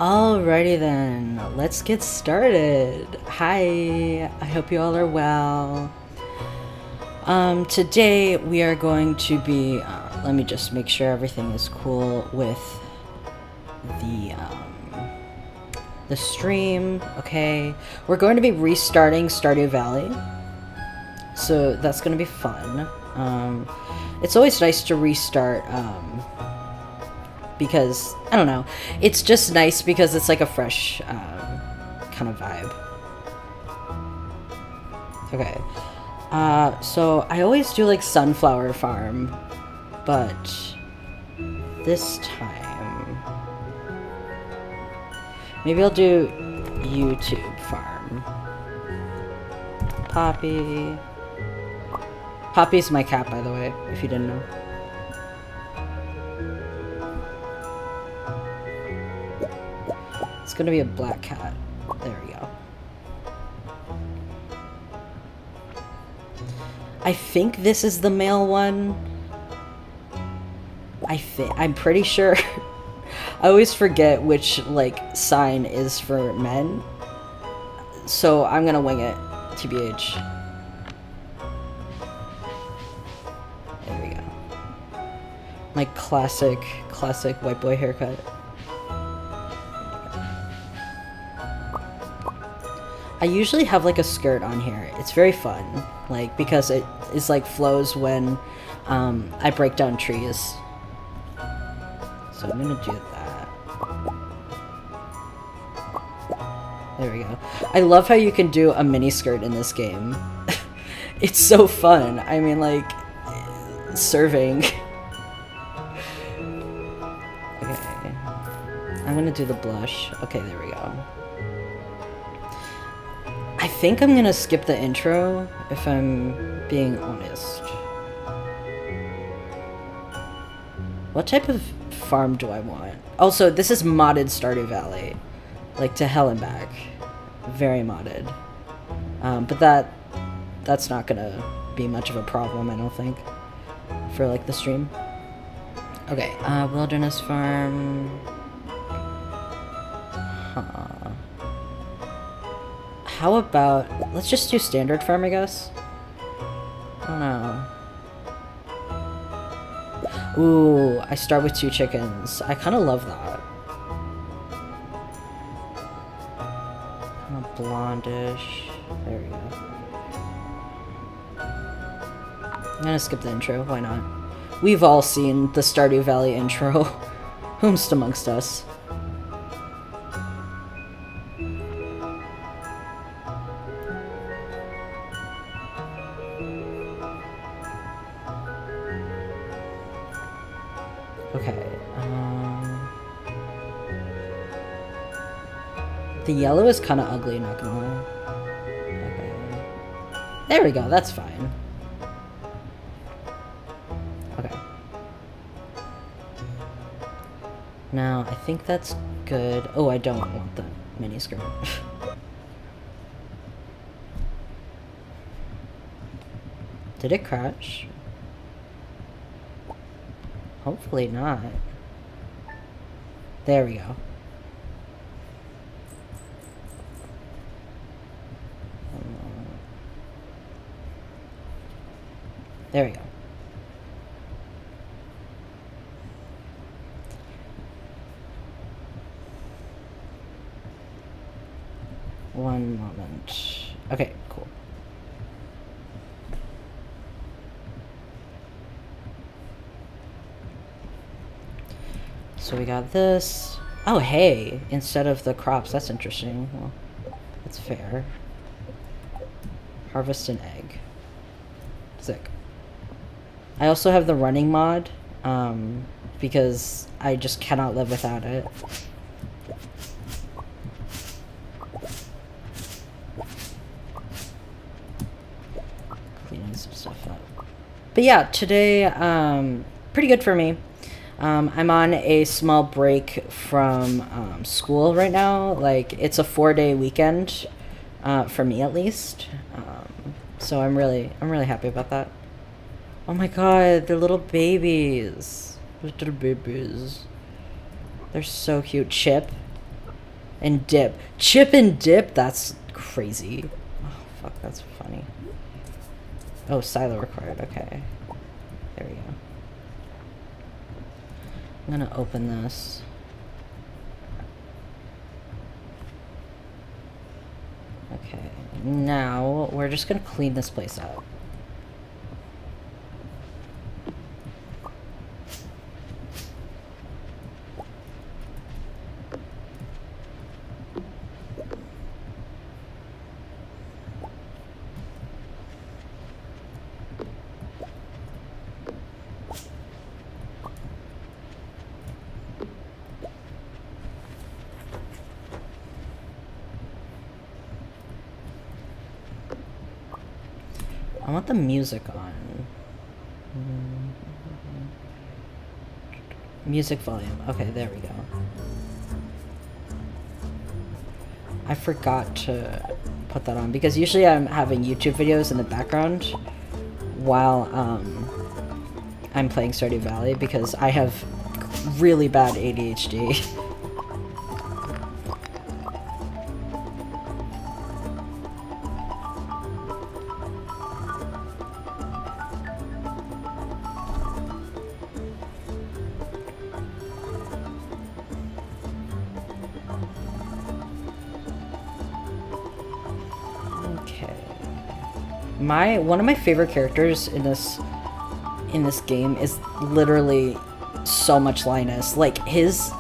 Alrighty then, let's get started. Hi, I hope you all are well. Today we are going to be, let me just make sure everything is cool with the stream, okay? We're going to be restarting Stardew Valley, so that's going to be fun. It's always nice to restart, because, I don't know, it's just nice because it's like a fresh kind of vibe. Okay, so I always do like Sunflower Farm, but this time, maybe I'll do YouTube Farm. Poppy. Poppy's my cat, by the way, if you didn't know. It's gonna be a black cat. There we go. I think this is the male one. I'm pretty sure. I always forget which, like, sign is for men. So I'm gonna wing it, TBH. There we go. My classic white boy haircut. I usually have like a skirt on here. It's very fun, like, because it is like flows when I break down trees. So I'm gonna do that. There we go. I love how you can do a mini skirt in this game. It's so fun. I mean, like, serving. Okay. I'm gonna do the blush. Okay, there we go. I think I'm gonna skip the intro, if I'm being honest. What type of farm do I want? Also, this is modded Stardew Valley. Like, to hell and back. Very modded. But that's not gonna be much of a problem, I don't think, for, like, the stream. Okay, wilderness farm. Huh. How about, let's just do standard farm, I guess? I don't know. Ooh, I start with 2 chickens. I kind of love that. Kind of blondish. There we go. I'm gonna skip the intro, why not? We've all seen the Stardew Valley intro. Whomst amongst us. Okay, the yellow is kind of ugly, not gonna lie. Okay. There we go, that's fine. Okay. Now, I think that's good. Oh, I don't want the mini skirt. Did it crash? Hopefully not. There we go. There we go. One moment. Okay, cool. So we got this. Oh, hey, instead of the crops. That's interesting. Well, that's fair. Harvest an egg. Sick. I also have the running mod, because I just cannot live without it. Cleaning some stuff up. But yeah, today, pretty good for me. I'm on a small break from school right now. Like, it's a 4-day weekend, for me at least. So I'm really happy about that. Oh my god, they're little babies. Little babies. They're so cute. Chip. And dip. Chip and dip? That's crazy. Oh, fuck, that's funny. Oh, silo required. Okay. There we go. I'm gonna open this. Okay. Now, we're just gonna clean this place up. I want the music on. Music volume. Okay, there we go. I forgot to put that on because usually I'm having YouTube videos in the background while I'm playing Stardew Valley because I have really bad ADHD. One of my favorite characters in this game is literally so much Linus. Like his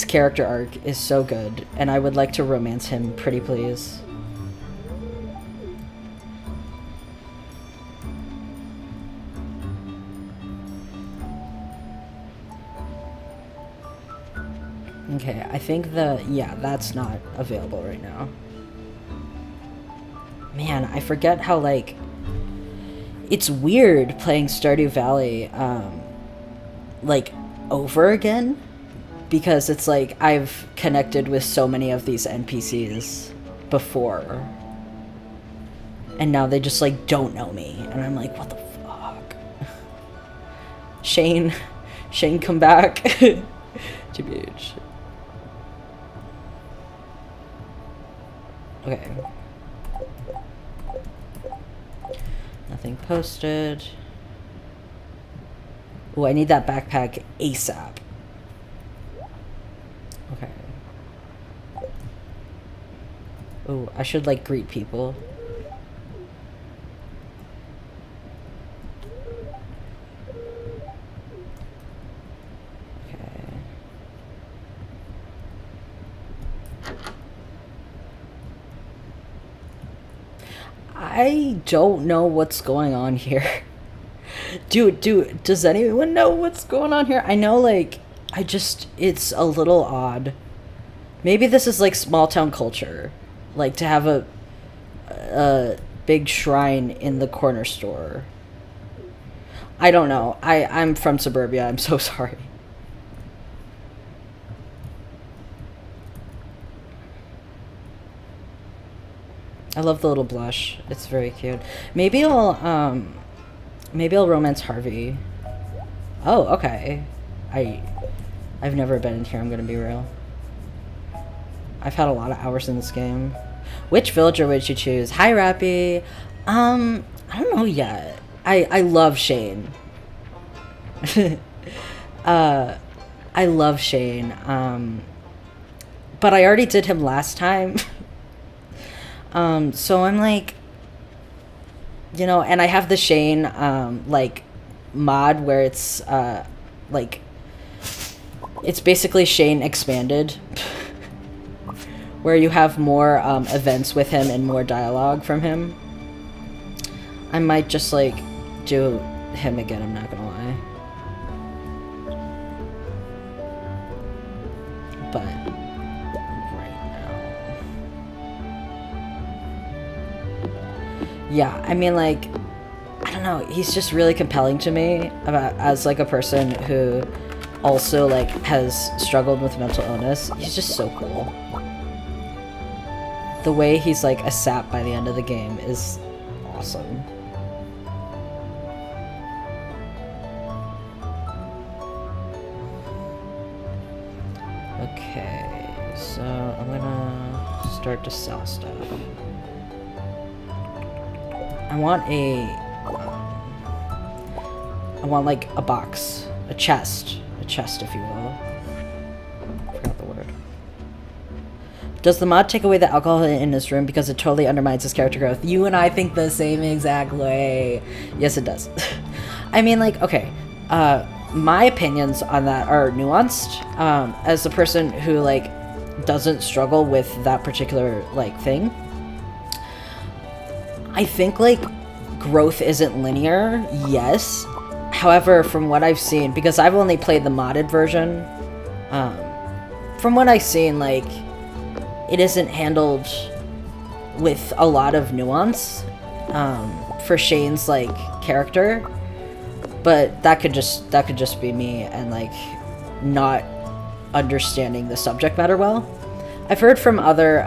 character arc is so good, and I would like to romance him, pretty please. Okay, I think that's not available right now. Man, I forget how, like, it's weird playing Stardew Valley, like, over again, because it's like I've connected with so many of these NPCs before, and now they just, like, don't know me, and I'm like, what the fuck? Shane, come back. GBH. Okay. Nothing posted. Oh, I need that backpack ASAP. Okay. Oh, I should, like, greet people. Okay. I don't know what's going on here. Dude, does anyone know what's going on here? I know, like, it's a little odd. Maybe this is, like, small town culture. Like, to have a big shrine in the corner store. I don't know. I'm from suburbia. I'm so sorry. I love the little blush. It's very cute. Maybe I'll romance Harvey. Oh, okay. I've never been in here, I'm gonna be real. I've had a lot of hours in this game. Which villager would you choose? Hi, Rappy. I don't know yet. I love Shane. I love Shane. But I already did him last time. So I'm like, you know, and I have the Shane, like, mod where it's, like, it's basically Shane expanded, where you have more, events with him and more dialogue from him. I might just, like, do him again, I'm not gonna lie. But yeah, I mean, like, I don't know, he's just really compelling to me as, like, a person who also, like, has struggled with mental illness. He's just so cool. The way he's, like, a sap by the end of the game is awesome. Okay. So I'm gonna start to sell stuff. I want like a box, a chest if you will. Forgot the word. Does the mod take away the alcohol in his room because it totally undermines his character growth? You and I think the same exact way. Yes, it does. I mean, like, okay, my opinions on that are nuanced. As a person who, like, doesn't struggle with that particular, like, thing, I think, like, growth isn't linear, yes. However, from what I've seen, because I've only played the modded version, from what I've seen, like, it isn't handled with a lot of nuance for Shane's, like, character. But that could just be me and, like, not understanding the subject matter well. I've heard from other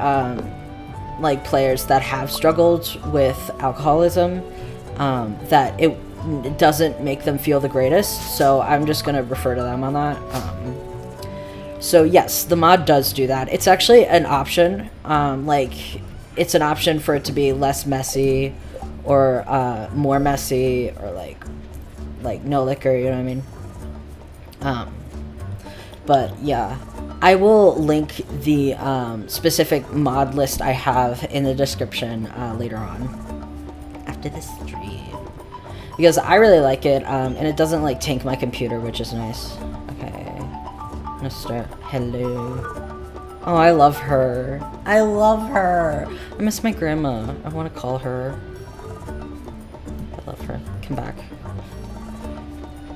like players that have struggled with alcoholism that it doesn't make them feel the greatest. So I'm just gonna refer to them on that. So yes, the mod does do that. It's actually an option. Like, it's an option for it to be less messy or more messy, or like no liquor, you know what I mean? But yeah, I will link the specific mod list I have in the description later on after this stream, because I really like it, and it doesn't like tank my computer, which is nice. Okay, I'm gonna start. Hello. Oh, I love her. I love her. I miss my grandma. I want to call her. I love her. Come back.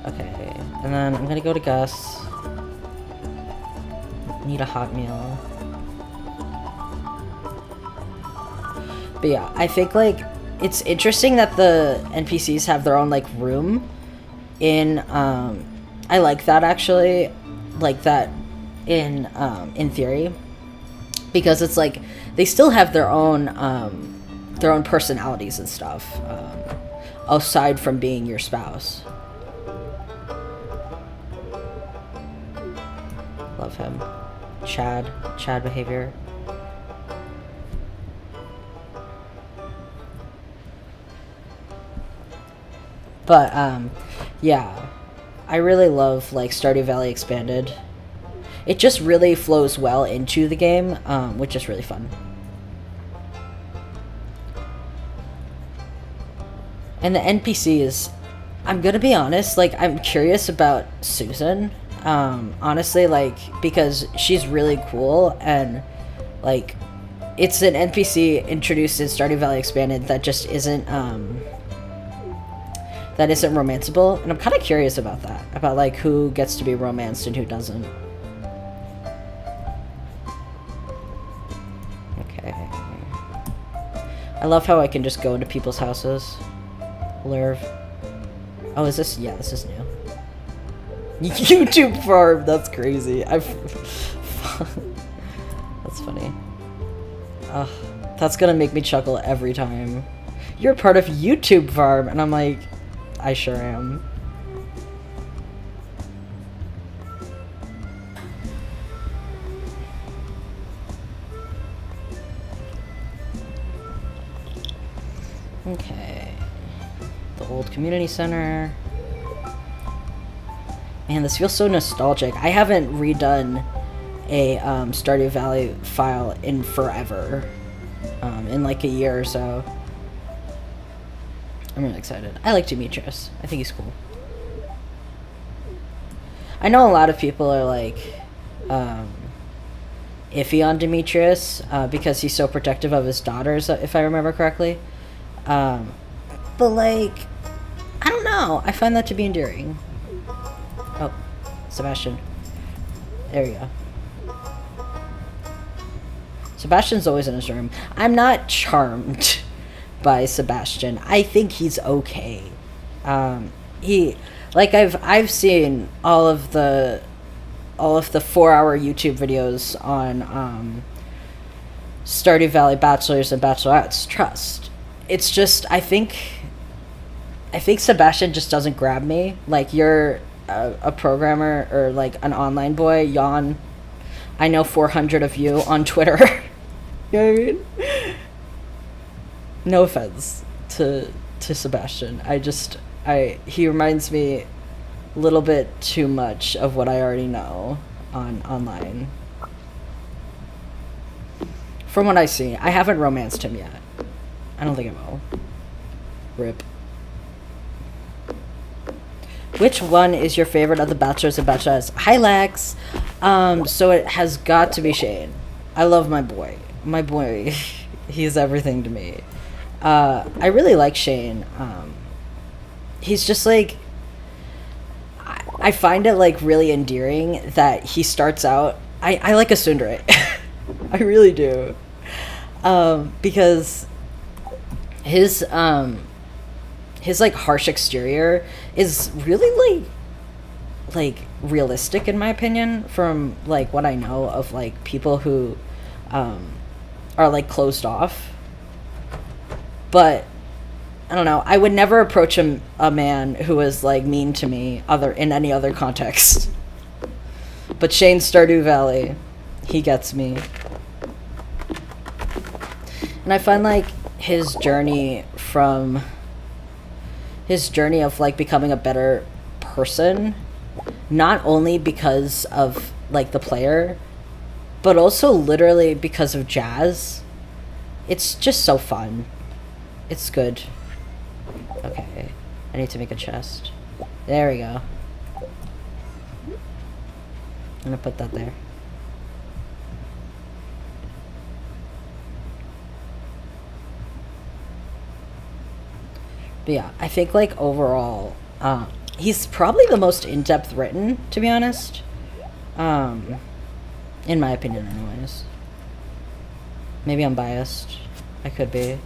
Okay, and then I'm gonna go to Gus. Need a hot meal. But yeah, I think, like, it's interesting that the NPCs have their own, like, room in, I like that, actually, like that in theory, because it's like, they still have their own personalities and stuff, aside from being your spouse. Love him. Chad behavior. But yeah, I really love, like, Stardew Valley Expanded. It just really flows well into the game, which is really fun. And the NPCs, I'm gonna be honest, like, I'm curious about Susan. Honestly, like, because she's really cool, and, like, it's an NPC introduced in Stardew Valley Expanded that just isn't, that isn't romanceable, and I'm kind of curious about that, about, like, who gets to be romanced and who doesn't. Okay. I love how I can just go into people's houses. Lurv. Oh, is this? Yeah, this is new. YouTube farm, that's crazy. That's funny. Ugh, that's gonna make me chuckle every time. You're part of YouTube farm, and I'm like, I sure am. Okay. The old community center. Man, this feels so nostalgic. I haven't redone a Stardew Valley file in forever. In like a year or so. I'm really excited. I like Demetrius. I think he's cool. I know a lot of people are like iffy on Demetrius because he's so protective of his daughters, if I remember correctly. But like, I don't know. I find that to be endearing. Oh, Sebastian. There you go. Sebastian's always in his room. I'm not charmed by Sebastian. I think he's okay. I've seen all of the 4-hour YouTube videos on Stardew Valley bachelors and bachelorettes. Trust. It's just, I think Sebastian just doesn't grab me. Like, you're a programmer or like an online boy, yawn. I know 400 of you on Twitter. You know what I mean? No offense to Sebastian. He reminds me a little bit too much of what I already know online. From what I see, I haven't romanced him yet. I don't think I will. Rip. Which one is your favorite of the Bachelors and Bachelorettes? Hi, Lex. So it has got to be Shane. I love my boy. My boy. He's everything to me. I really like Shane. He's just like... I find it like really endearing that he starts out... I like a tsundere. I really do. Because his like harsh exterior is really like realistic in my opinion, from like what I know of like people who are like closed off. But I don't know, I would never approach a man who was like mean to me in any other context. But Shane Stardew Valley, he gets me. And I find like his journey of like becoming a better person, not only because of like the player, but also literally because of Jazz. It's just so fun. It's good. Okay, I need to make a chest. There we go. I'm gonna put that there. But yeah, I think like overall, he's probably the most in-depth written, to be honest. In my opinion, anyways. Maybe I'm biased. I could be.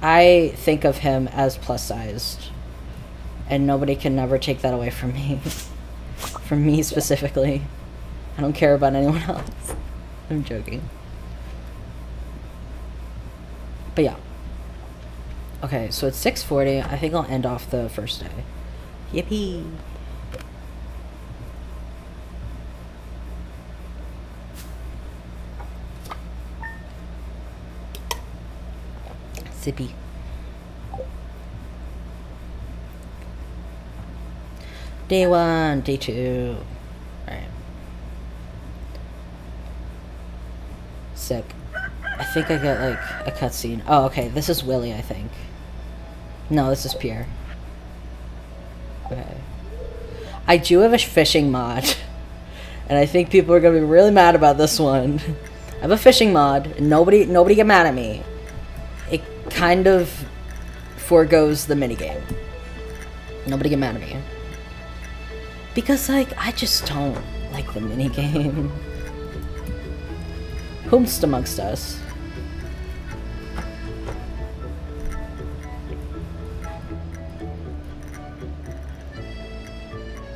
I think of him as plus-sized, and nobody can never take that away from me. From me specifically. I don't care about anyone else. I'm joking. But yeah. Okay, so it's 6:40. I think I'll end off the first day. Yippee! Sippy. Day 1, day 2. Alright. Sick. I think I get like a cutscene. Oh, okay. This is Willie, I think. No, this is Pierre. Okay. I do have a fishing mod. And I think people are going to be really mad about this one. I have a fishing mod. Nobody get mad at me. It kind of foregoes the minigame. Nobody get mad at me. Because, like, I just don't like the minigame. Whomst amongst us?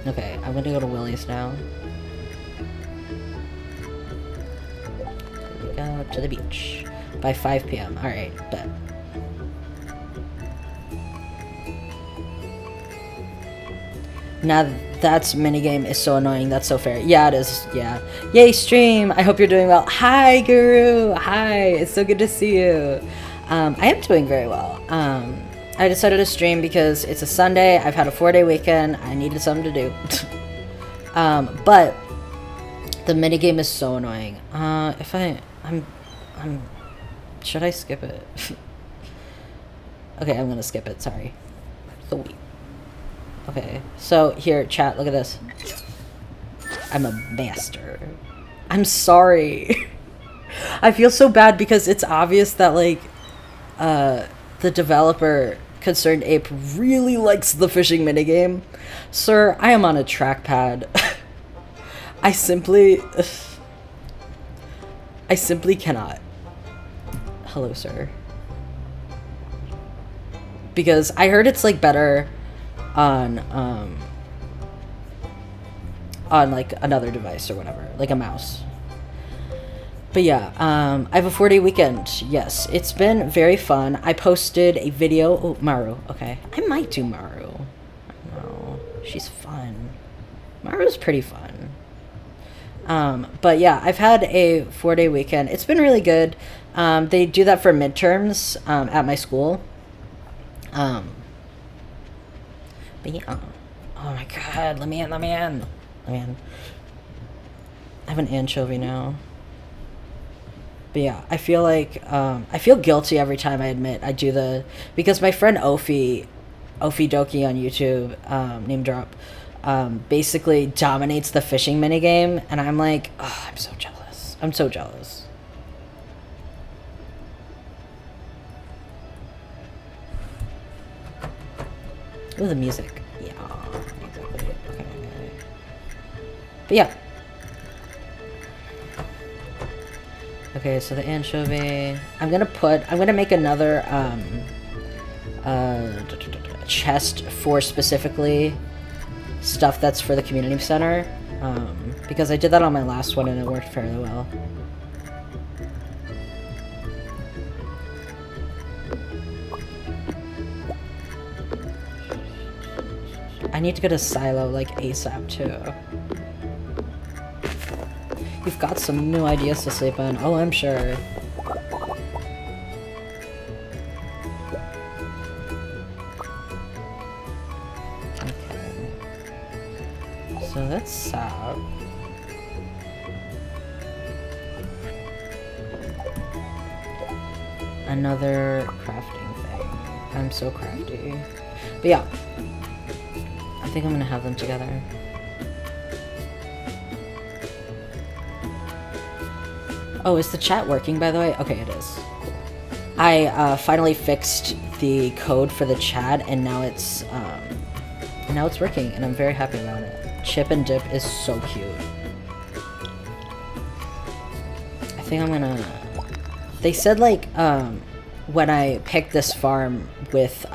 Okay, I'm gonna go to Willie's now. We go to the beach by 5 p.m. Alright, bet. Now that's minigame is so annoying. That's so fair. Yeah, it is. Yeah. Yay, stream. I hope you're doing well. Hi, Guru. Hi. It's so good to see you. I am doing very well. I decided to stream because it's a Sunday. I've had a 4-day weekend. I needed something to do. But the minigame is so annoying. Should I skip it? Okay, I'm gonna skip it. Sorry. Sweet. Okay, so here, chat, look at this. I'm a master. I'm sorry. I feel so bad because it's obvious that, like, the developer, Concerned Ape, really likes the fishing minigame. Sir, I am on a trackpad. I simply cannot. Hello, sir. Because I heard it's, like, better on like another device or whatever, like a mouse. But yeah, I have a 4-day weekend. Yes, it's been very fun. I posted a video. Oh, Maru. Okay, I might do Maru. I don't know. She's fun. Maru's pretty fun. But yeah, I've had a 4-day weekend. It's been really good. They do that for midterms at my school. But yeah. Oh my god, let me in. I have an anchovy now. But yeah, I feel like I feel guilty every time I admit I do because my friend Ofi Doki on YouTube, name drop, basically dominates the fishing minigame, and I'm like, oh, I'm so jealous. Ooh, the music. Yeah, exactly. Okay. But yeah. Okay, so the anchovy. I'm gonna make another chest for specifically stuff that's for the community center, because I did that on my last one and it worked fairly well. I need to go to Silo like ASAP too. You've got some new ideas to sleep on. Oh, I'm sure. Okay. So that's sad. Another crafting thing. I'm so crafty. But yeah. I think I'm gonna have them together. Oh, is the chat working, by the way? Okay, it is. I finally fixed the code for the chat, and now it's working, and I'm very happy about it. Chip and Dip is so cute. I think I'm gonna... They said, like, when I picked this farm with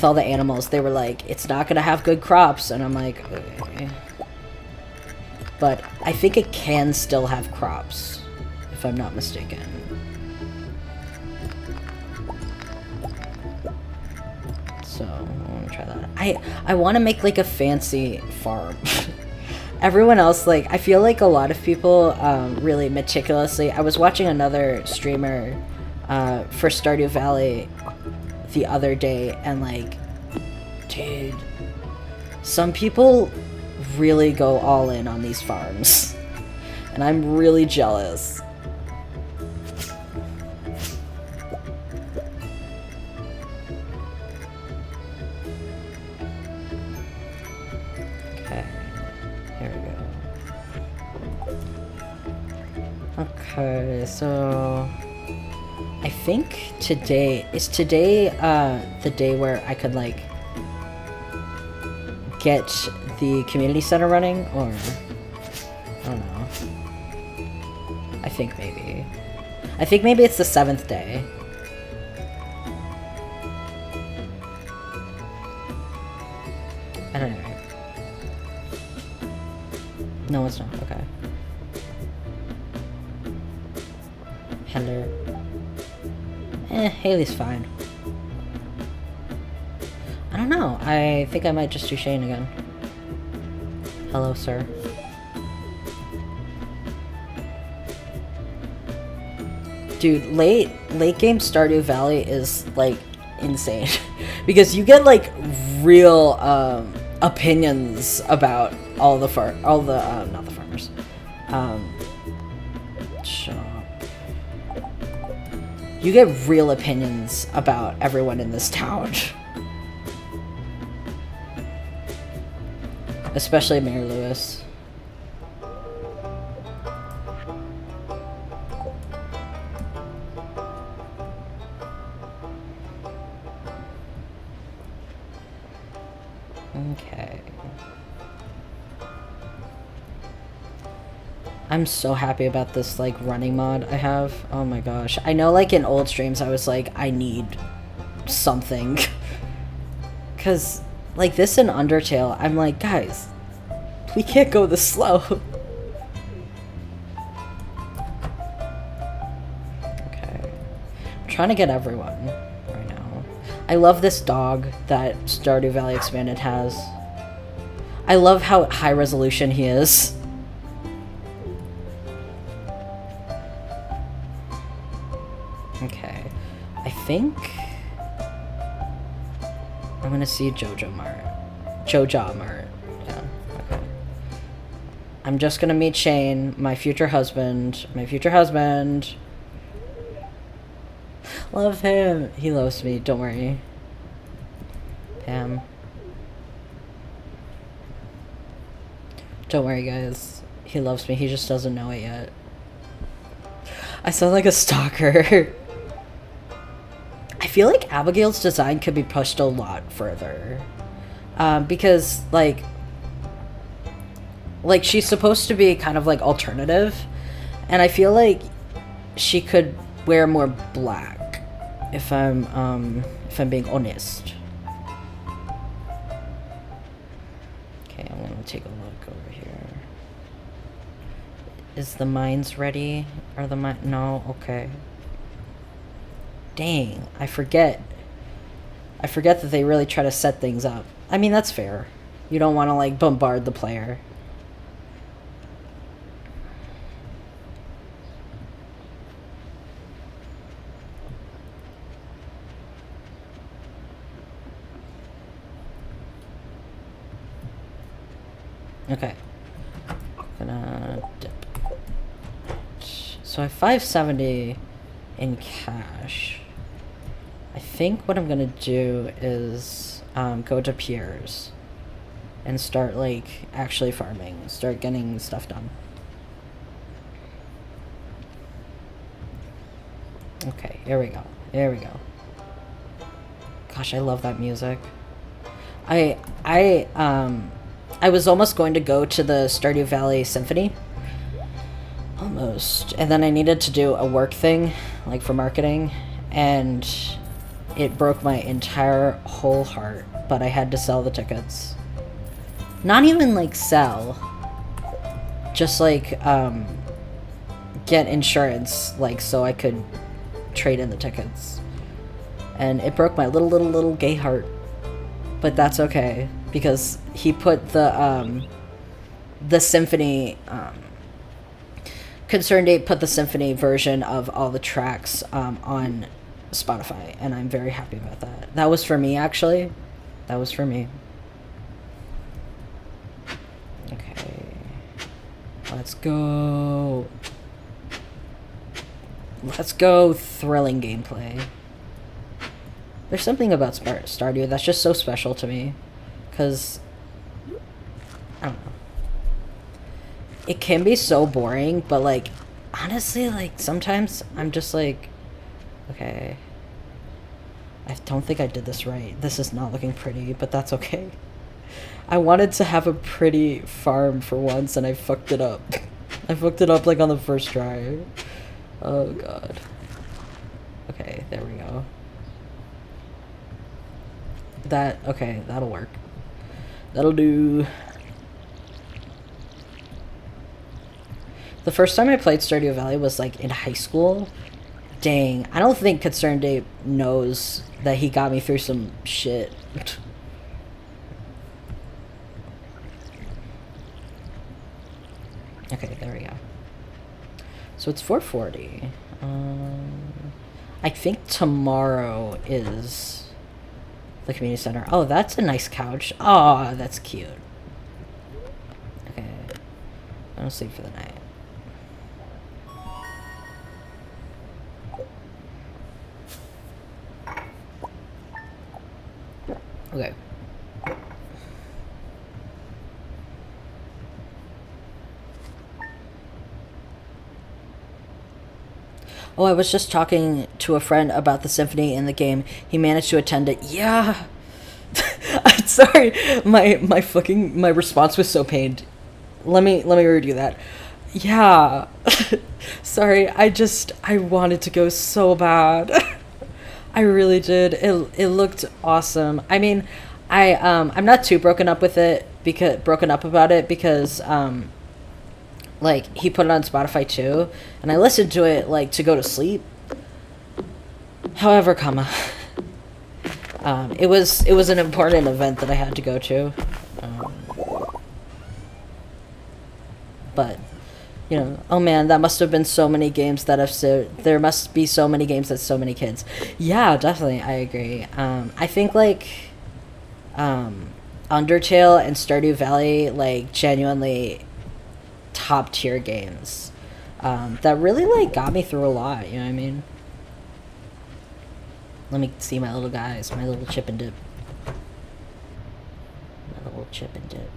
all the animals, they were like, it's not gonna have good crops, and I'm like, okay. But I think it can still have crops, if I'm not mistaken. So, I want to try that. I want to make, like, a fancy farm. Everyone else, like, I feel like a lot of people really meticulously... I was watching another streamer for Stardew Valley the other day, and, like, dude, some people really go all in on these farms, and I'm really jealous. Okay, here we go. Okay, so I think today is the day where I could, like, get the community center running, or I don't know. I think maybe it's the 7th day. I don't know. No, it's not. Okay. Hello. Haley's fine. I don't know. I think I might just do Shane again. Hello, sir. Dude, late game Stardew Valley is, like, insane. Because you get, like, real opinions about not the farmers. Shop. You get real opinions about everyone in this town. Especially Mayor Lewis. Okay. I'm so happy about this, like, running mod I have. Oh my gosh. I know, like, in old streams I was like, I need something. Because, like, this in Undertale, I'm like, guys, we can't go this slow. Okay. I'm trying to get everyone right now. I love this dog that Stardew Valley Expanded has. I love how high resolution he is. think I'm gonna see Jojo Mart. Joja Mart. Yeah, okay. I'm just gonna meet Shane, my future husband. My future husband. Love him. He loves me, don't worry. Pam. Don't worry, guys. He loves me, he just doesn't know it yet. I sound like a stalker. I feel like Abigail's design could be pushed a lot further. Because, like, she's supposed to be kind of, like, alternative. And I feel like she could wear more black, if I'm being honest. Okay, I'm gonna take a look over here. Is the mines ready? Are the mines... No? Okay. Dang, I forget. I forget that they really try to set things up. I mean, that's fair. You don't want to, like, bombard the player. Okay. Gonna dip. So I have 570 in cash. I think what I'm gonna do is go to Pierre's and start, like, actually farming. Start getting stuff done. Okay, here we go. Here we go. Gosh, I love that music. I was almost going to go to the Stardew Valley Symphony. Almost. And then I needed to do a work thing, like for marketing, and it broke my entire whole heart, but I had to sell the tickets. Not even, like, sell. Just, like, get insurance, like, so I could trade in the tickets. And it broke my little gay heart. But that's okay, because he put the symphony, Concerned Ape put the symphony version of all the tracks on Spotify, and I'm very happy about that. That was for me, actually. That was for me. Okay. Let's go. Let's go. Thrilling gameplay. There's something about Stardew that's just so special to me. Because, I don't know. It can be so boring, but, like, honestly, like, sometimes I'm just like, okay, I don't think I did this right. This is not looking pretty, but that's okay. I wanted to have a pretty farm for once, and I fucked it up. I fucked it up, like, on the first try. Oh, God. Okay, there we go. Okay, that'll work. That'll do. The first time I played Stardew Valley was, like, in high school. Dang, I don't think Concerned Ape knows that he got me through some shit. Okay, there we go. So it's 4:40. I think tomorrow is the community center. Oh, that's a nice couch. Oh, that's cute. Okay, I'm gonna sleep for the night. Okay. Oh, I was just talking to a friend about the symphony in the game. He managed to attend it. Yeah. I'm sorry. My response was so pained. Let me redo that. Yeah. Sorry. I wanted to go so bad. I really did. It looked awesome. I mean, I'm not too broken up about it because like, he put it on Spotify too, and I listened to it, like, to go to sleep. However, it was an important event that I had to go to. But You know, oh man, that must have been so many games that have there must be so many games that so many kids. Yeah, definitely, I agree. I think like Undertale and Stardew Valley, like genuinely top tier games that really like got me through a lot. You know what I mean? Let me see my little guys, my little chip and dip. My little chip and dip.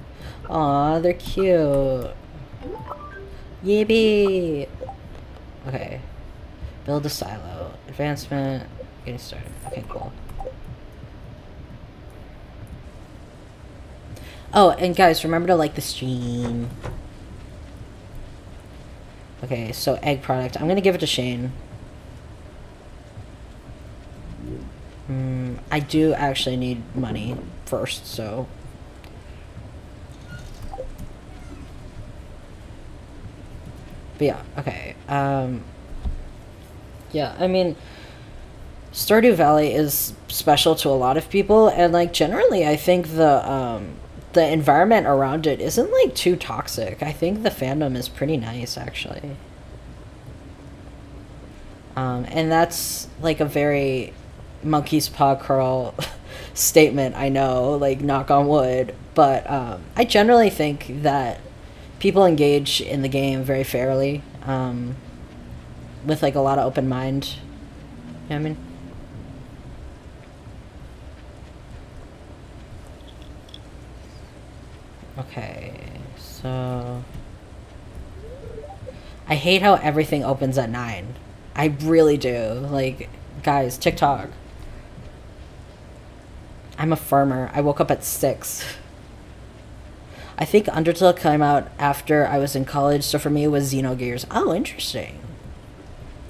Aw, they're cute. Yippee! Okay. Build a silo. Advancement. Getting started. Okay, cool. Oh, and guys, remember to like the stream. Okay, so egg product. I'm gonna give it to Shane. I do actually need money first, so... But yeah, okay. Yeah, I mean, Stardew Valley is special to a lot of people, and like generally, I think the environment around it isn't like too toxic. I think the fandom is pretty nice, actually. And that's like a very monkey's paw curl statement, I know, like knock on wood, but I generally think that people engage in the game very fairly, with like a lot of open mind. You know what I mean? Okay, so I hate how everything opens at 9. I really do. Like, guys, TikTok. I'm a farmer. I woke up at 6. I think Undertale came out after I was in college, so for me it was Xenogears. Oh, interesting.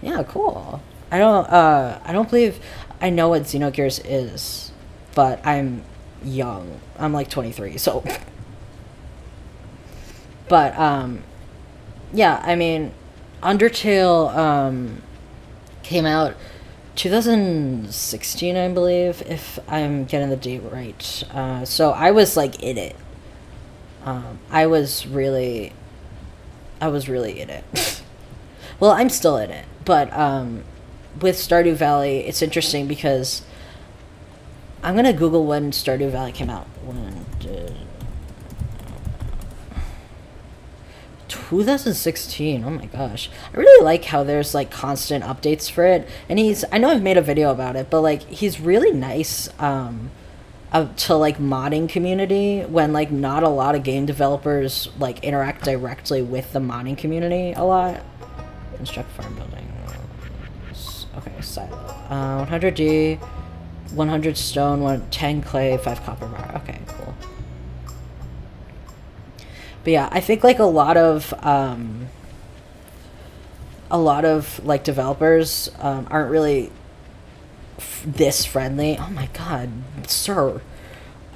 Yeah, cool. I don't believe I know what Xenogears is, but I'm young. I'm like 23, so... But, yeah, I mean, Undertale, came out 2016, I believe, if I'm getting the date right. So I was, like, in it. I was really in it. Well, I'm still in it, but, with Stardew Valley, it's interesting because I'm gonna Google when Stardew Valley came out. When did... 2016. Oh my gosh, I really like how there's like constant updates for it, and I know I've made a video about it, but like he's really nice to like modding community when like not a lot of game developers like interact directly with the modding community a lot. Construct farm building. Okay, silo. 100D, 100 stone, 10 clay, 5 copper bar. Okay, cool. But yeah, I think like a lot of like developers aren't really this friendly. Oh my god, sir.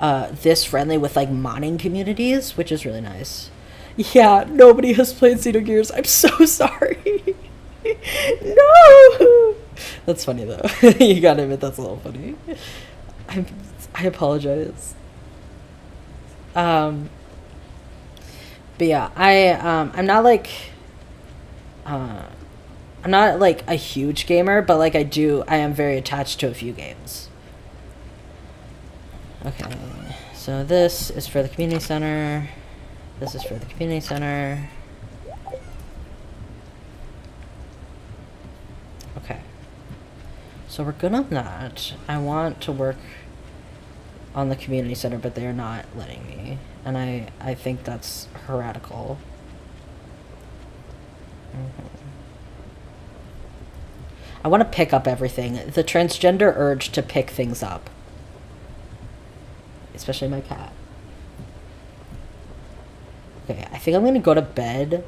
This friendly with like modding communities, which is really nice. Yeah, nobody has played Xenogears. I'm so sorry. No. That's funny though. You gotta admit that's a little funny. I apologize. But yeah, I'm not like a huge gamer, but like I am very attached to a few games. Okay, so this is for the community center. This is for the community center. Okay. So we're good on that. I want to work on the community center, but they're not letting me. And I think that's heretical. I want to pick up everything. The transgender urge to pick things up. Especially my cat. Okay, I think I'm going to go to bed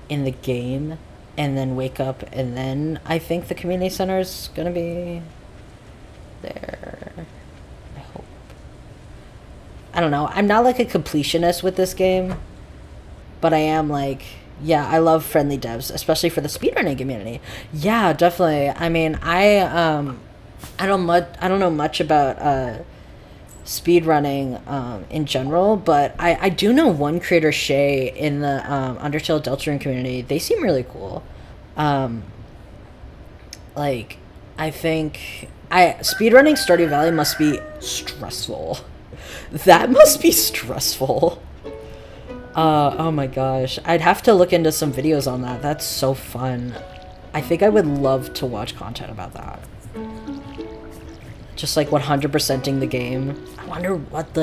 in the game and then wake up, and then I think the community center is going to be there. I hope. I don't know. I'm not like a completionist with this game, but I am like, yeah, I love friendly devs, especially for the speedrunning community. Yeah, definitely. I mean, I don't know much about speedrunning in general, but I do know one creator, Shay, in the Undertale Deltarune community. They seem really cool. Like, I think speedrunning Stardew Valley must be stressful. That must be stressful. Oh my gosh. I'd have to look into some videos on that. That's so fun. I think I would love to watch content about that. Just like 100%ing the game. I wonder what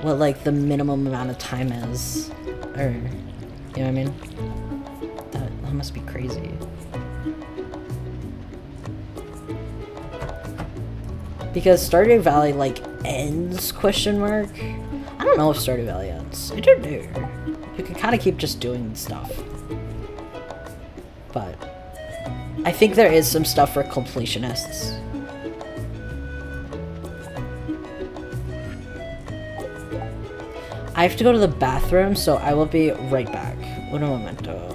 like the minimum amount of time is. Or, you know what I mean? That must be crazy. Because Stardew Valley, like, ends, question mark? I don't know if Stardew Valley ends. I don't know. You can kind of keep just doing stuff. But I think there is some stuff for completionists. I have to go to the bathroom, so I will be right back. Un momento.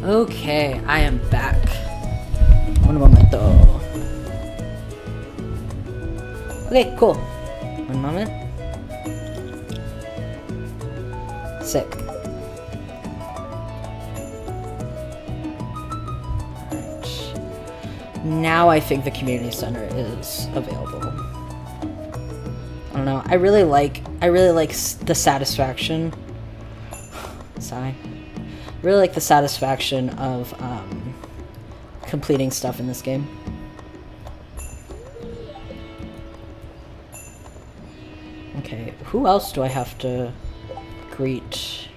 Okay, I am back. Un momento. Okay, cool. One moment. Sick. Alright. Now I think the community center is available. I don't know. I really like the satisfaction. Sigh. Really like the satisfaction of completing stuff in this game. Okay, who else do I have to greet?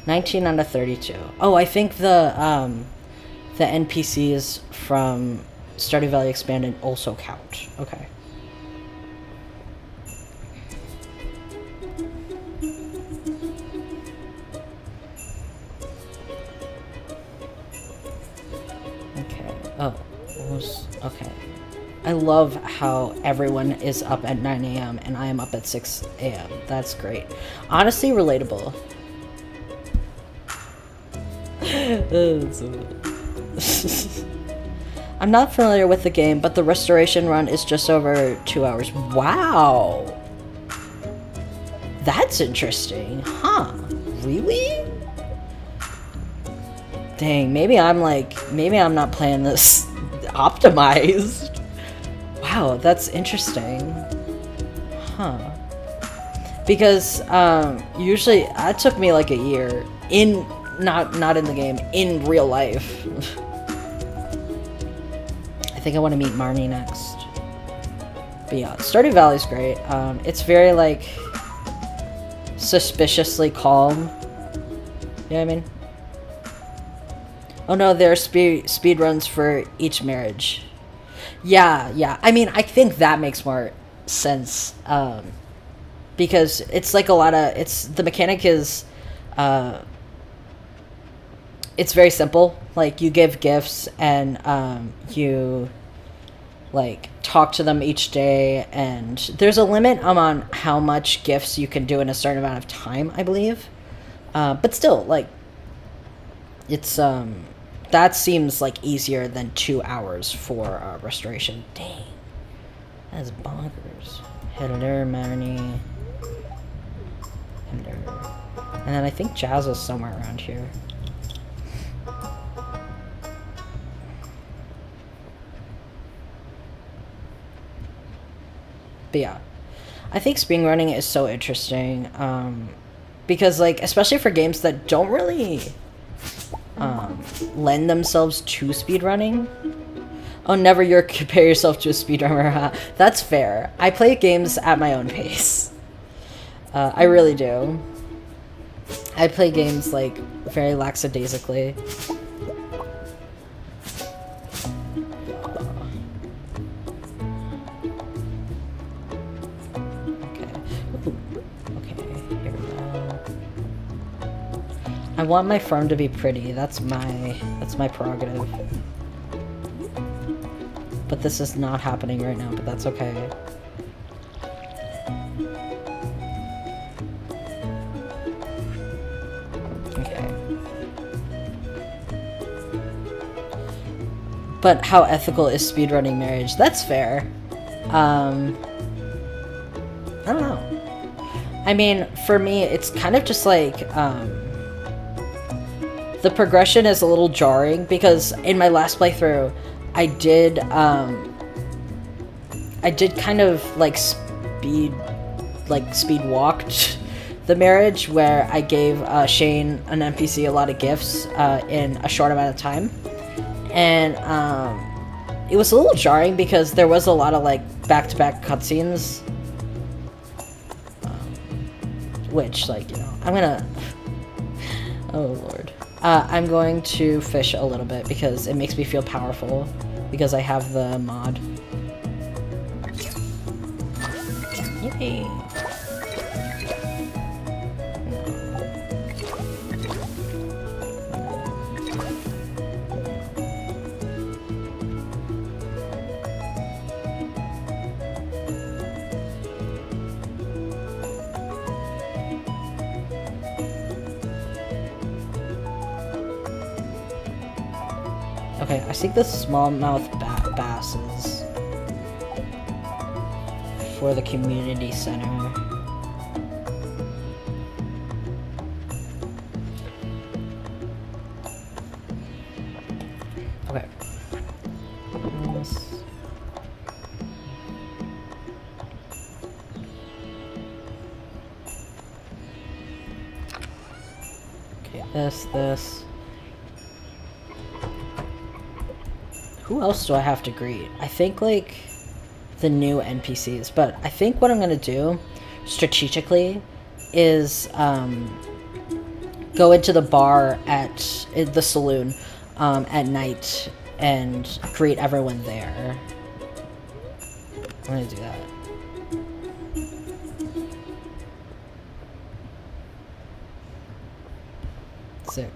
19 out of 32. Oh, I think the NPCs from Stardew Valley Expanded also count. Okay. Oh, okay. I love how everyone is up at 9 a.m. and I am up at 6 a.m. That's great. Honestly, relatable. I'm not familiar with the game, but the restoration run is just over 2 hours. Wow! That's interesting. Huh. Really? Dang, maybe I'm not playing this optimized. Wow, that's interesting. Huh. Because usually that took me like a year in not in the game, in real life. I think I want to meet Marnie next. But yeah, Stardew Valley's great. It's very like suspiciously calm. You know what I mean? Oh no, there are speed runs for each marriage. Yeah. I mean, I think that makes more sense. Because it's like the mechanic is, it's very simple. Like, you give gifts and, you, like, talk to them each day, and there's a limit on how much gifts you can do in a certain amount of time, I believe. But still, like, it's, that seems like easier than 2 hours for restoration. Dang. That's bonkers. Hello, Marnie. Hello. And then I think Jazz is somewhere around here. But yeah. I think speedrunning is so interesting. because like especially for games that don't really lend themselves to speedrunning. Oh, never compare yourself to a speedrunner. That's fair. I play games at my own pace. I really do. I play games like very lackadaisically. I want my farm to be pretty. That's my prerogative. But this is not happening right now, but that's okay. Okay. But how ethical is speedrunning marriage? That's fair. I don't know. I mean, for me, it's kind of just like, the progression is a little jarring because in my last playthrough, I did kind of like speed walked the marriage where I gave Shane, an NPC, a lot of gifts in a short amount of time, and it was a little jarring because there was a lot of like back-to-back cutscenes, which, like, you know, I'm gonna oh lord. I'm going to fish a little bit because it makes me feel powerful because I have the mod. Yippee! Okay, I seek the smallmouth basses for the community center. Okay. Okay, this. Who else do I have to greet? I think, like, the new NPCs. But I think what I'm going to do, strategically, is go into the bar at the saloon at night and greet everyone there. I'm going to do that. Sick.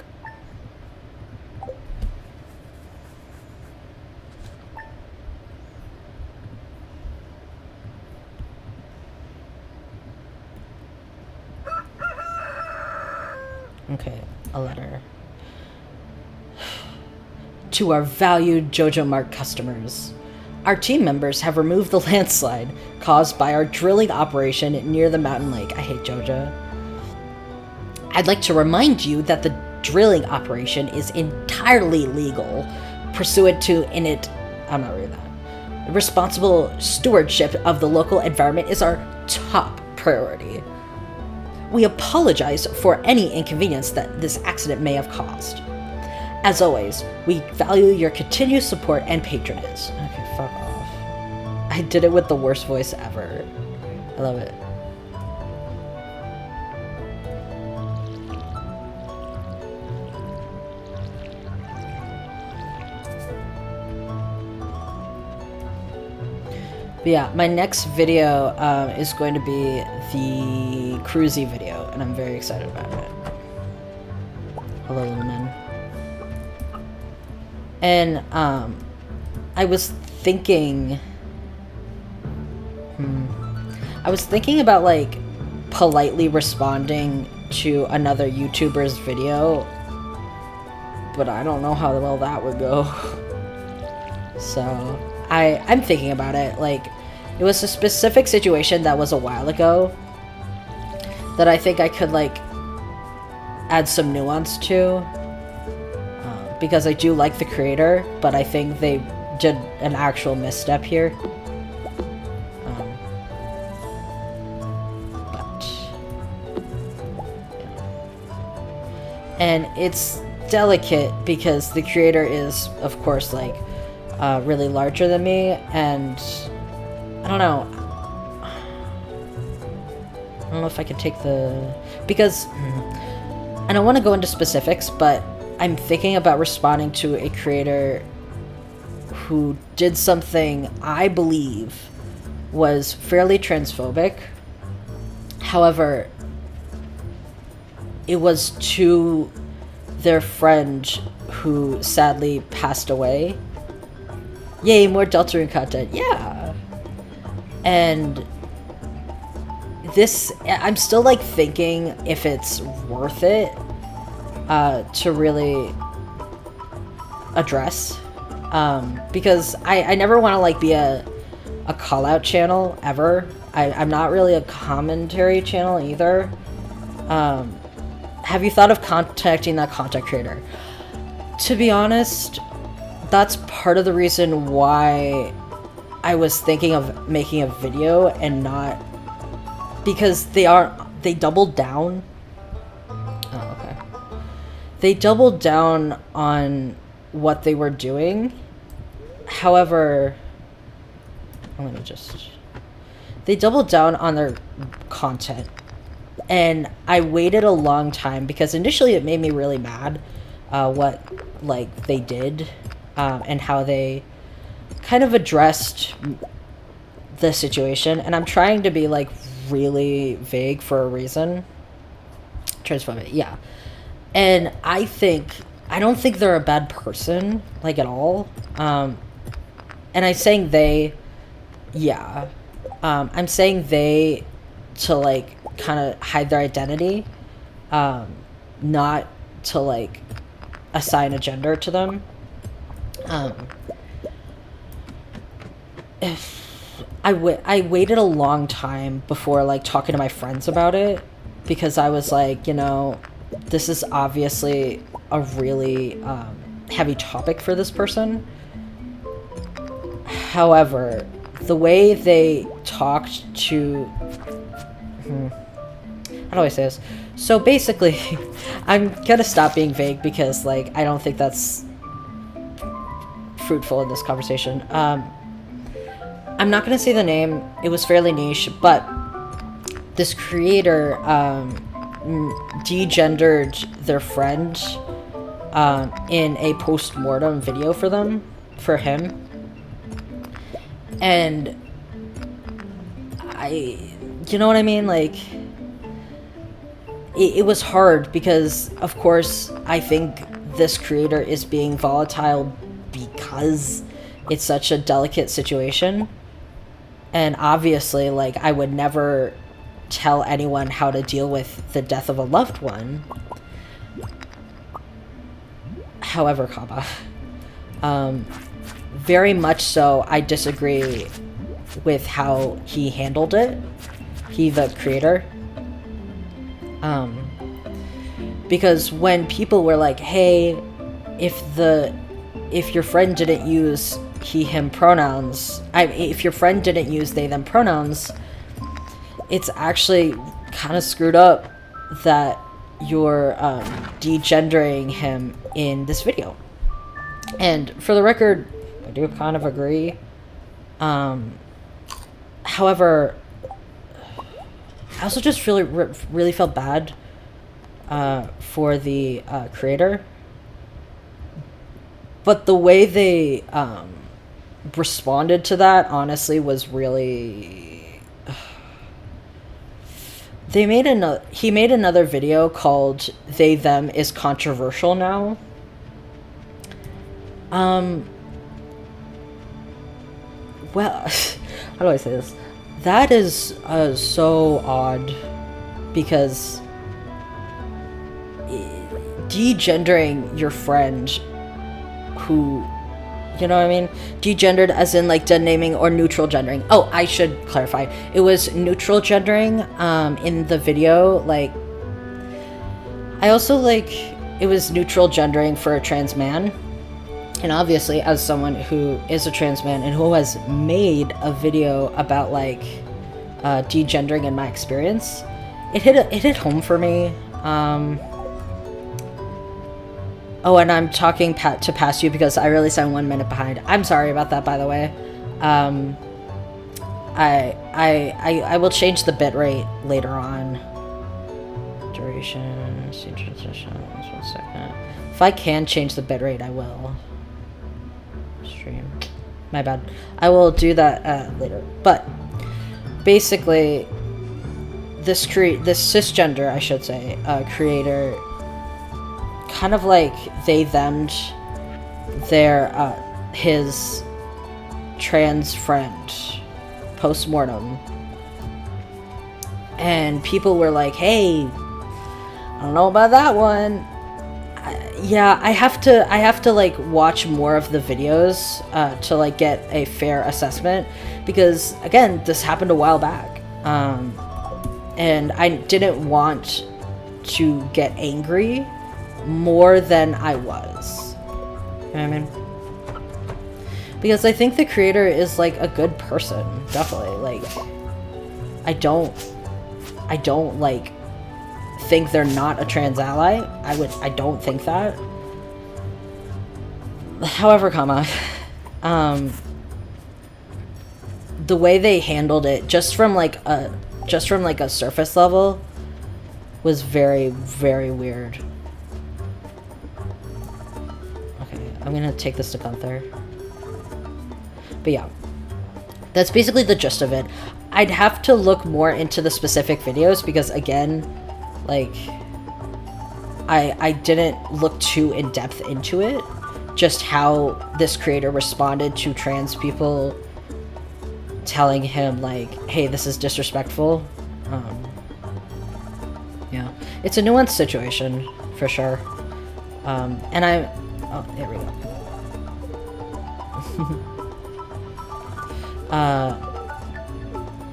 Okay, a letter. To our valued JoJo Mart customers, our team members have removed the landslide caused by our drilling operation near the mountain lake. I hate JoJo. I'd like to remind you that the drilling operation is entirely legal, pursuant to I'm not reading that. Responsible stewardship of the local environment is our top priority. We apologize for any inconvenience that this accident may have caused. As always, we value your continued support and patronage. Okay, fuck off. I did it with the worst voice ever. I love it. But yeah, my next video is going to be the cruisy video, and I'm very excited about it. Hello, little men. And I was thinking about, like, politely responding to another YouTuber's video, but I don't know how well that would go. So I'm thinking about it. Like, it was a specific situation that was a while ago that I think I could, like, add some nuance to, because I do like the creator, but I think they did an actual misstep here. But yeah. and it's delicate because the creator is, of course, like really larger than me, and I don't know. I don't know if I could take the... Because I don't want to go into specifics, but I'm thinking about responding to a creator who did something I believe was fairly transphobic. However, it was to their friend who sadly passed away. Yay, more Deltarune content. Yeah. And this, I'm still like thinking if it's worth it to really address. Because I never want to like be a call-out channel ever. I'm not really a commentary channel either. Have you thought of contacting that content creator? To be honest, that's part of the reason why I was thinking of making a video and not... Because they doubled down. Oh, okay. They doubled down on what they were doing. However, let me just... They doubled down on their content. And I waited a long time because initially it made me really mad what like they did and how they kind of addressed the situation. And I'm trying to be like really vague for a reason. Transphobic, yeah. And I don't think they're a bad person, like at all. And I'm saying they, yeah. I'm saying they to like kind of hide their identity, not to like assign a gender to them. I waited a long time before like talking to my friends about it, because I was like, you know, this is obviously a really heavy topic for this person. However, the way they talked to... How do I say this? So basically, I'm gonna stop being vague because, like, I don't think that's fruitful in this conversation. I'm not gonna say the name. It was fairly niche, but this creator degendered their friend in a post-mortem video for him. And you know what I mean? Like, it was hard because, of course, I think this creator is being volatile because it's such a delicate situation. And obviously, like, I would never tell anyone how to deal with the death of a loved one. However, very much so, I disagree with how he handled it. He, the creator. Because when people were like, hey, if your friend didn't use he, him pronouns, if your friend didn't use they, them pronouns, it's actually kind of screwed up that you're degendering him in this video. And for the record, I do kind of agree. However, I also just really felt bad for the creator. But the way they responded to that, honestly, was really... He made another video called They Them is Controversial Now. Well, how do I say this? That is so odd, because degendering your friend who, you know what I mean? Degendered as in like dead naming or neutral gendering. Oh, I should clarify. It was neutral gendering in the video. Like, I also like, it was neutral gendering for a trans man. And obviously, as someone who is a trans man and who has made a video about like degendering in my experience, it hit home for me. Oh, and I'm talking to pass you because I realized I'm 1 minute behind. I'm sorry about that, by the way. I will change the bitrate later on. Duration, scene transitions, 1 second. If I can change the bitrate, I will. Stream. My bad. I will do that later. But basically, this cisgender, I should say, creator, kind of like they them'd their his trans friend post-mortem, and people were like, hey, I don't know about that one. Yeah, I have to like watch more of the videos to like get a fair assessment, because again, this happened a while back, and I didn't want to get angry more than I was. You know what I mean? Because I think the creator is like a good person, definitely. Like, I don't like think they're not a trans ally. I don't think that. However, the way they handled it, just from like a surface level, was very, very weird. Okay, I'm gonna take this to Gunther. But yeah, that's basically the gist of it. I'd have to look more into the specific videos because, again, like, I didn't look too in depth into it. Just how this creator responded to trans people telling him, like, hey, this is disrespectful. Yeah, it's a nuanced situation for sure. And oh, there we go.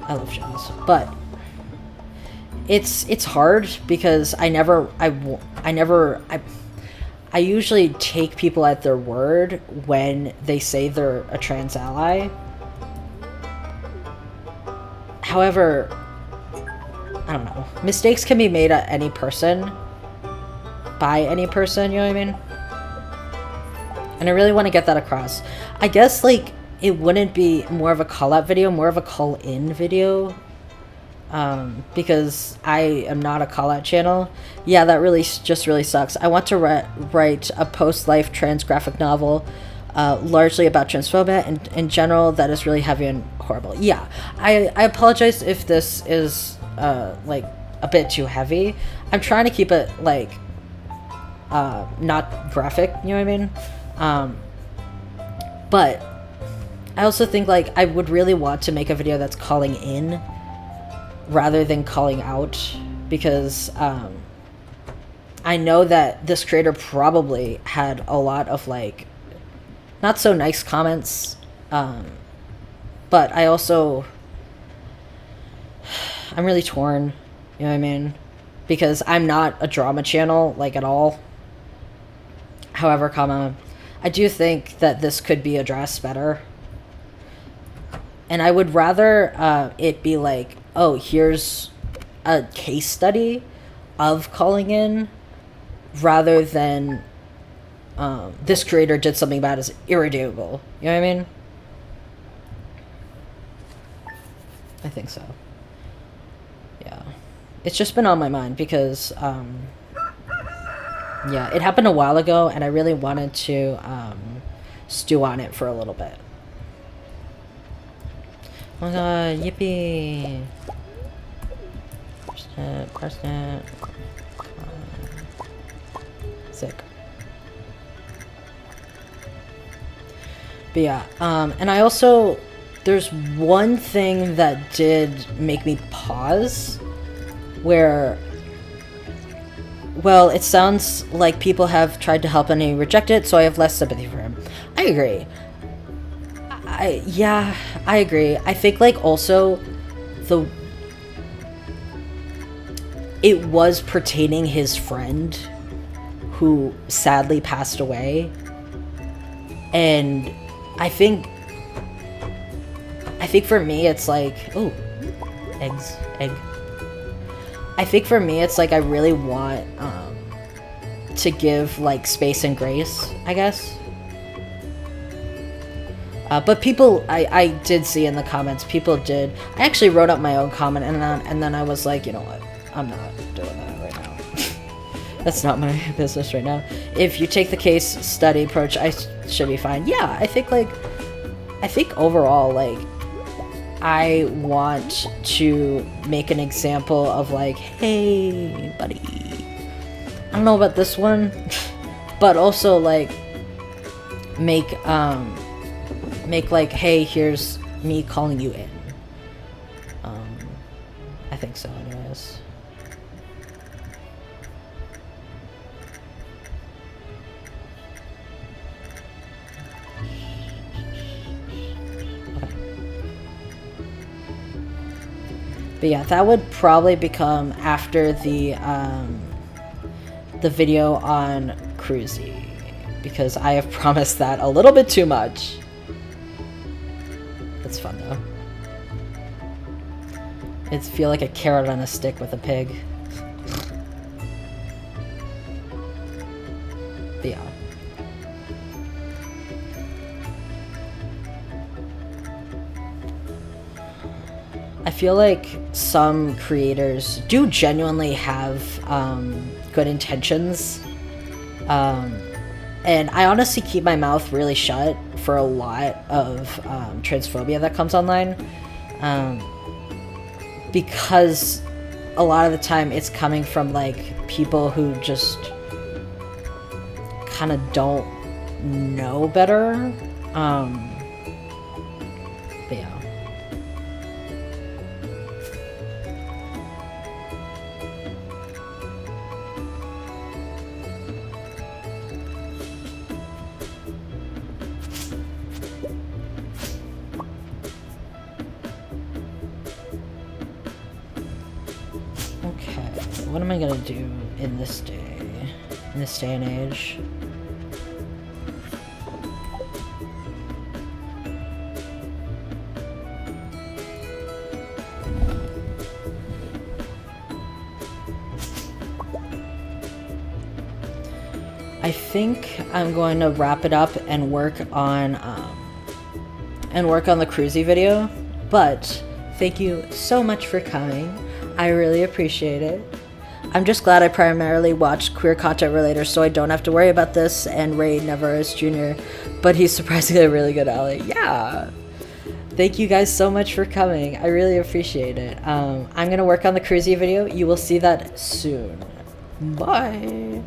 I love shows, but it's hard because I usually take people at their word when they say they're a trans ally. However, I don't know. Mistakes can be made at any person, by any person, you know what I mean? And I really want to get that across. I guess, like, it wouldn't be more of a call-out video, more of a call-in video. Because I am not a call-out channel. Yeah, that really sucks. I want to write a post-life trans graphic novel, largely about transphobia, and in general, that is really heavy and horrible. Yeah, I apologize if this is, like, a bit too heavy. I'm trying to keep it, like, not graphic, you know what I mean? But I also think, like, I would really want to make a video that's calling in rather than calling out, because I know that this creator probably had a lot of, like, not so nice comments, but I'm really torn, you know what I mean? Because I'm not a drama channel, like, at all. However, I do think that this could be addressed better. And I would rather it be like, oh, here's a case study of calling in, rather than this creator did something bad as irredeemable. You know what I mean? I think so. Yeah. It's just been on my mind because, yeah, it happened a while ago, and I really wanted to stew on it for a little bit. Oh my god, yippee! Press it. Sick. But yeah, and I also, there's one thing that did make me pause, where, well, it sounds like people have tried to help and he rejected it, so I have less sympathy for him. I agree. Yeah, I agree. I think, like, also, it was pertaining his friend who sadly passed away, and I think for me it's like, oh, egg. I think for me it's like I really want to give like space and grace, I guess. But people, I did see in the comments, people did. I actually wrote up my own comment, and then I was like, you know what, I'm not doing that right now. That's not my business right now. If you take the case study approach, I should be fine. Yeah, I think overall, like, I want to make an example of like, hey, buddy. I don't know about this one, but also like make like, hey, here's me calling you in. I think so, anyways. Okay. But yeah, that would probably become after the video on Cruzy, because I have promised that a little bit too much. It's fun though. It's feel like a carrot on a stick with a pig. But yeah. I feel like some creators do genuinely have good intentions. And I honestly keep my mouth really shut for a lot of transphobia that comes online. Because a lot of the time it's coming from like people who just kind of don't know better. But yeah. What am I gonna do in this day and age? I think I'm going to wrap it up and work on the Cruzy video, but thank you so much for coming. I really appreciate it. I'm just glad I primarily watched queer content relators, so I don't have to worry about this, and Ray never is Junior, but he's surprisingly a really good ally. Yeah! Thank you guys so much for coming. I really appreciate it. I'm gonna work on the Cruzy video. You will see that soon. Bye!